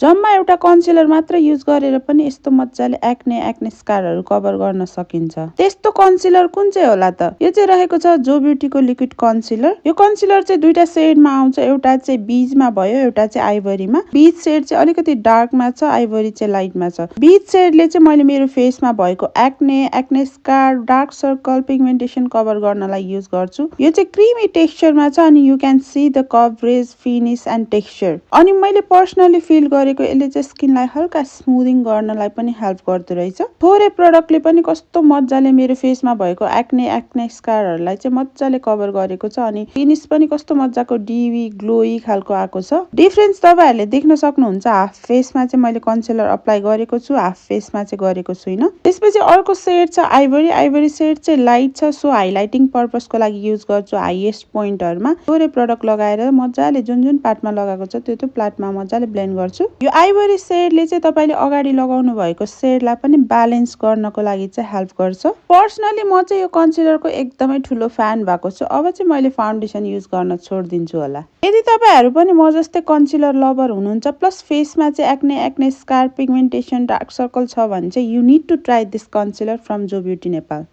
जम्मा एउटा कन्सिलर मात्र युज गरेर पनि यस्तो मजाले एक्ने स्कारहरू कभर गर्न सकिन्छ। त्यस्तो कन्सिलर कुन चाहिँ होला त? यो चाहिँ रहेको छ जो ब्युटीको लिक्विड कन्सिलर। यो कन्सिलर चाहिँ दुईटा सेडमा आउँछ, एउटा चाहिँ बीजमा भयो, एउटा चाहिँ आइभरीमा। बीज सेड चाहिँ अलिकति डार्कमा छ, आइभरी चाहिँ लाइटमा छ। बीज सेडले चाहिँ मैले मेरो फेसमा भएको acne scar, dark circle, pigmentation cover गर्नलाई युज गर्छु। यो चाहिँ क्रिमी टेक्सचरमा छ अनि you can see the coverage, finish and texture. अनि मैले पर्सनली फिल गरेको यसले चाहिँ स्किनलाई हल्का स्मुदिङ गर्नलाई पनि हेल्प गर्दो रहेछ। थोरै प्रडक्टले पनि कस्तो मजाले मेरो फेसमा भएको एक्ने स्कारहरूलाई चाहिँ मजाले कभर गरेको छ अनि फिनिश पनि कस्तो मजाको डिवी ग्लोई खालको आएको छ। डिफरेन्स तपाईँहरूले देख्न सक्नुहुन्छ। हाफ फेसमा चाहिँ मैले कन्सिलर अप्लाई गरेको छु, हाफ फेसमा चाहिँ गरेको छुइनँ। त्यसपछि अर्को सेड छ आइभरी। आइभरी सेड चाहिँ लाइट छ, सो हाइलाइटिङ पर्पसको लागि युज गर्छु हाइएस्ट पोइन्टहरुमा। थोरै प्रडक्ट लगाएर मजाले जुन पार्टमा लगाएको छ त्यो पार्टमा मजाले ब्लेन्ड गर्छु। यो आइभरी सेडले चाहिँ तपाईले अगाडि लगाउनु भएको सेडलाई पनि ब्यालेन्स गर्नको लागि चाहिँ हेल्प गर्छ। पर्सनली म चाहिँ यो कन्सिलरको एकदमै ठुलो फ्यान भएको छु। अब चाहिँ मैले फाउन्डेसन युज गर्न छोड्दिन्छु होला। यदि तपाईहरु पनि म जस्तै कन्सिलर लभर हुनुहुन्छ प्लस फेसमा चाहिँ acne scar, pigmentation, dark circle छ भने चाहिँ you need to try this concealer from जो ब्युटी नेपाल।